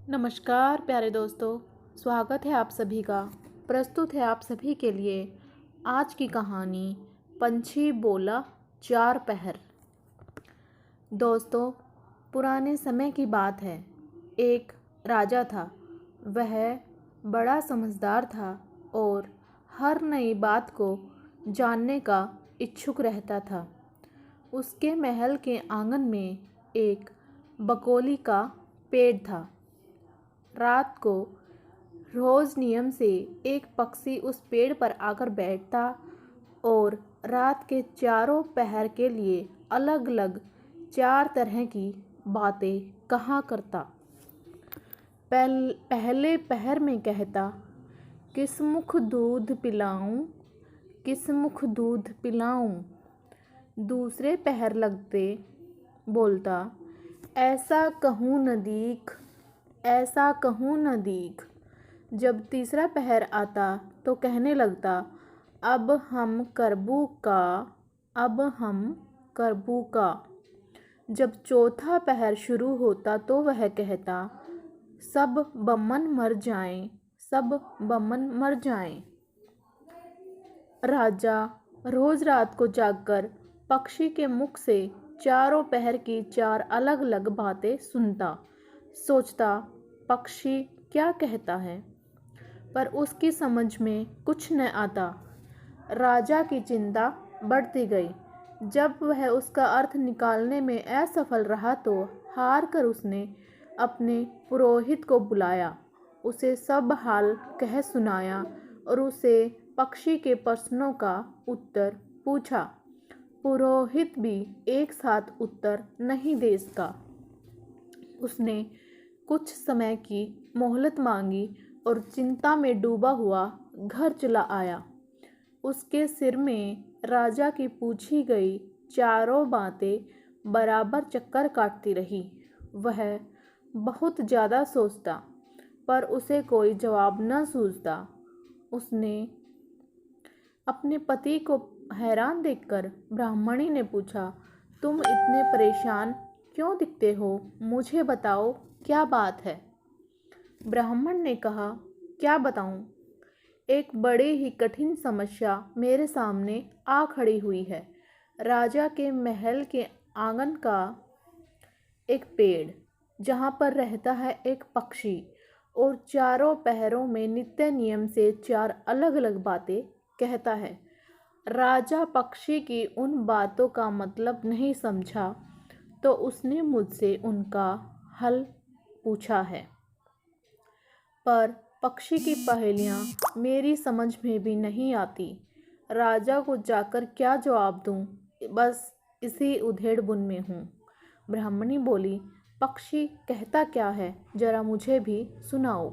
नमस्कार प्यारे दोस्तों, स्वागत है आप सभी का। प्रस्तुत है आप सभी के लिए आज की कहानी पंछी बोला चार पहर। दोस्तों, पुराने समय की बात है। एक राजा था। वह बड़ा समझदार था और हर नई बात को जानने का इच्छुक रहता था। उसके महल के आंगन में एक बकोली का पेड़ था। रात को रोज नियम से एक पक्षी उस पेड़ पर आकर बैठता और रात के चारों पहर के लिए अलग अलग चार तरह की बातें कहा करता। पहले पहर में कहता, किस मुख दूध पिलाऊं, किस मुख दूध पिलाऊं। दूसरे पहर लगते बोलता, ऐसा कहूँ न दीख, ऐसा कहूँ न दीख। जब तीसरा पहर आता तो कहने लगता, अब हम करबू का, अब हम करबू का। जब चौथा पहर शुरू होता तो वह कहता, सब बमन मर जाएं, सब बमन मर जाएं। राजा रोज रात को जागकर पक्षी के मुख से चारों पहर की चार अलग अलग बातें सुनता। सोचता, पक्षी क्या कहता है, पर उसकी समझ में कुछ न आता। राजा की चिंता बढ़ती गई। जब वह उसका अर्थ निकालने में असफल रहा तो हार कर उसने अपने पुरोहित को बुलाया, उसे सब हाल कह सुनाया और उसे पक्षी के प्रश्नों का उत्तर पूछा। पुरोहित भी एक साथ उत्तर नहीं दे सका। उसने कुछ समय की मोहलत मांगी और चिंता में डूबा हुआ घर चला आया। उसके सिर में राजा की पूछी गई चारों बातें बराबर चक्कर काटती रही। वह बहुत ज़्यादा सोचता, पर उसे कोई जवाब न सूझता। उसने अपने पति को हैरान देखकर ब्राह्मणी ने पूछा, तुम इतने परेशान क्यों दिखते हो? मुझे बताओ, क्या बात है? ब्राह्मण ने कहा, क्या बताऊं? एक बड़ी ही कठिन समस्या मेरे सामने आ खड़ी हुई है। राजा के महल के आंगन का एक पेड़, जहाँ पर रहता है एक पक्षी, और चारों पहरों में नित्य नियम से चार अलग अलग बातें कहता है। राजा पक्षी की उन बातों का मतलब नहीं समझा तो उसने मुझसे उनका हल पूछा है, पर पक्षी की पहेलियाँ मेरी समझ में भी नहीं आती। राजा को जाकर क्या जवाब दूँ? बस इसी उधेड़-बुन में हूँ। ब्राह्मणी बोली, पक्षी कहता क्या है, जरा मुझे भी सुनाओ।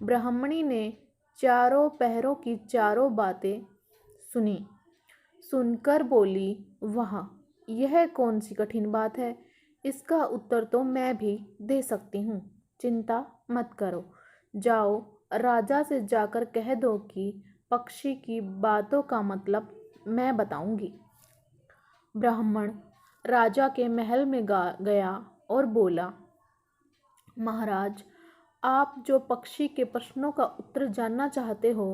ब्राह्मणी ने चारों पहरों की चारों बातें सुनी। सुनकर बोली, वाह, यह कौन सी कठिन बात है? इसका उत्तर तो मैं भी दे सकती हूँ। चिंता मत करो, जाओ राजा से जाकर कह दो कि पक्षी की बातों का मतलब मैं बताऊंगी। ब्राह्मण राजा के महल में गया और बोला, महाराज, आप जो पक्षी के प्रश्नों का उत्तर जानना चाहते हो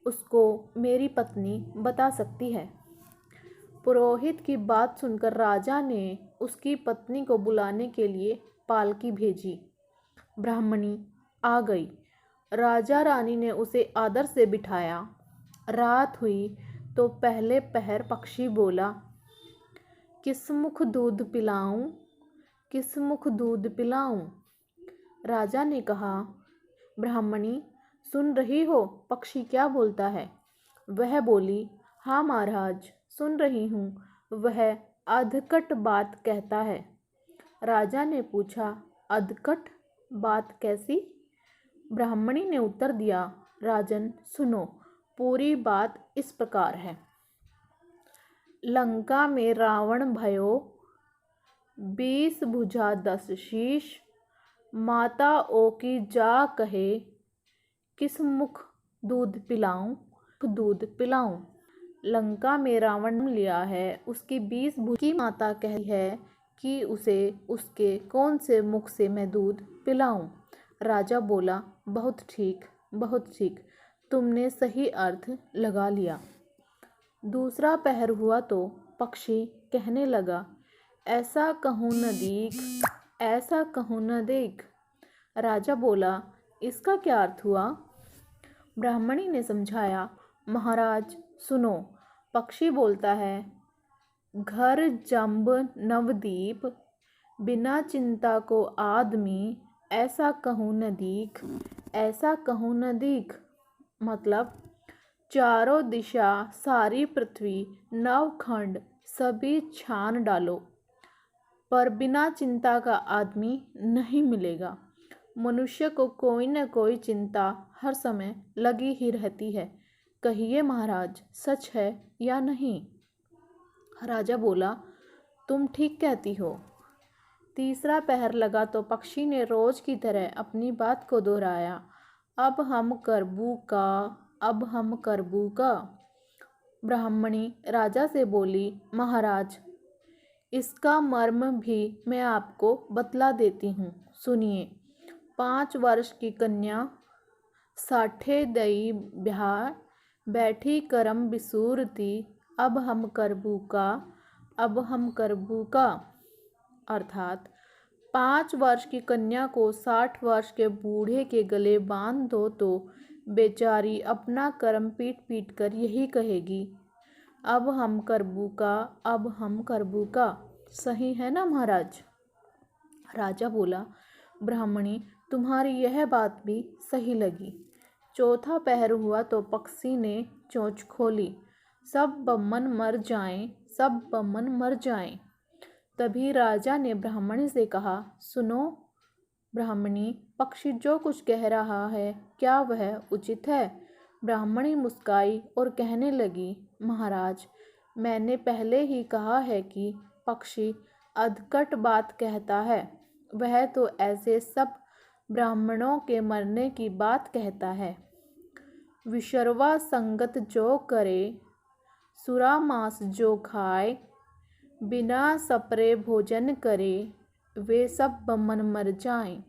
उसको मेरी पत्नी बता सकती है। पुरोहित की बात सुनकर राजा ने उसकी पत्नी को बुलाने के लिए पालकी भेजी। ब्राह्मणी आ गई। राजा रानी ने उसे आदर से बिठाया। रात हुई तो पहले पहर पक्षी बोला, किस मुख दूध पिलाऊं, किस मुख दूध पिलाऊं। राजा ने कहा, ब्राह्मणी, सुन रही हो पक्षी क्या बोलता है? वह बोली, हाँ महाराज, सुन रही हूँ। वह अधकट बात कहता है। राजा ने पूछा, अधकट बात कैसी? ब्राह्मणी ने उत्तर दिया, राजन सुनो, पूरी बात इस प्रकार है। लंका में रावण भयो, 20 भुजा 10 शीश। माता ओ की जा कहे, किस मुख दूध पिलाऊं, दूध पिलाऊं। लंका में रावण लिया है, उसकी 20 भुजा की माता कहती है कि उसे उसके कौन से मुख से मैं दूध पिलाऊं। राजा बोला, बहुत ठीक, बहुत ठीक, तुमने सही अर्थ लगा लिया। दूसरा पहर हुआ तो पक्षी कहने लगा, ऐसा कहूँ न दीख, ऐसा कहूँ न देख। राजा बोला, इसका क्या अर्थ हुआ? ब्राह्मणी ने समझाया, महाराज सुनो, पक्षी बोलता है, घर जंब नवदीप, बिना चिंता को आदमी, ऐसा कहूँ न दीख, ऐसा कहूँ न दीख। मतलब चारों दिशा, सारी पृथ्वी, नवखंड सभी छान डालो, पर बिना चिंता का आदमी नहीं मिलेगा। मनुष्य को कोई न कोई चिंता हर समय लगी ही रहती है। कहिए महाराज, सच है या नहीं? राजा बोला, तुम ठीक कहती हो। तीसरा पहर लगा तो पक्षी ने रोज की तरह अपनी बात को दोहराया, अब हम करबू का, अब हम करबू का। ब्राह्मणी राजा से बोली, महाराज इसका मर्म भी मैं आपको बतला देती हूँ, सुनिए। 5 वर्ष की कन्या, साठे दई ब्याह, बैठी करम बिसूरती, अब हम करबू का, अब हम करबू का। अर्थात 5 वर्ष की कन्या को 60 वर्ष के बूढ़े के गले बांध दो तो बेचारी अपना कर्म पीट पीट कर यही कहेगी, अब हम करबू का, अब हम करबू का। सही है ना महाराज? राजा बोला, ब्राह्मणी तुम्हारी यह बात भी सही लगी। चौथा पहर हुआ तो पक्षी ने चोंच खोली, सब बम्मन मर जाएं, सब बम्मन मर जाएं। तभी राजा ने ब्राह्मणी से कहा, सुनो ब्राह्मणी, पक्षी जो कुछ कह रहा है क्या वह उचित है? ब्राह्मणी मुस्काई और कहने लगी, महाराज मैंने पहले ही कहा है कि पक्षी अधकट बात कहता है, वह तो ऐसे सब ब्राह्मणों के मरने की बात कहता है। विशर्वा संगत जो करे, सुरा मांस जो खाए, बिना सपरे भोजन करे, वे सब बमन मर जाएं,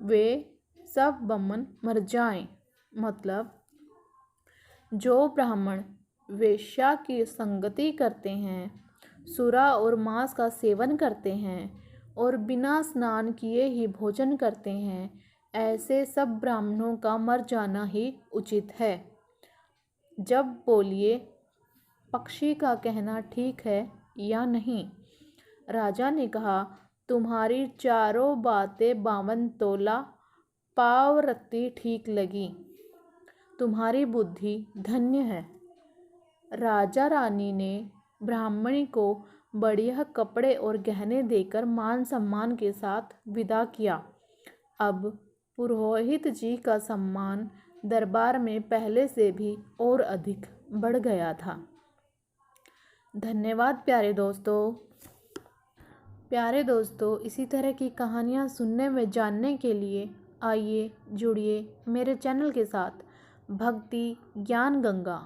वे सब बमन मर जाएं। मतलब जो ब्राह्मण वेश्या की संगति करते हैं, सुरा और मांस का सेवन करते हैं और बिना स्नान किए ही भोजन करते हैं, ऐसे सब ब्राह्मणों का मर जाना ही उचित है। जब बोलिए, पक्षी का कहना ठीक है या नहीं? राजा ने कहा, तुम्हारी चारों बातें 52 तोला पाव रत्ती ठीक लगी, तुम्हारी बुद्धि धन्य है। राजा रानी ने ब्राह्मणी को बढ़िया कपड़े और गहने देकर मान सम्मान के साथ विदा किया। अब पुरोहित जी का सम्मान दरबार में पहले से भी और अधिक बढ़ गया था। धन्यवाद प्यारे दोस्तों। प्यारे दोस्तों, इसी तरह की कहानियाँ सुनने व जानने के लिए आइए जुड़िए मेरे चैनल के साथ, भक्ति ज्ञान गंगा।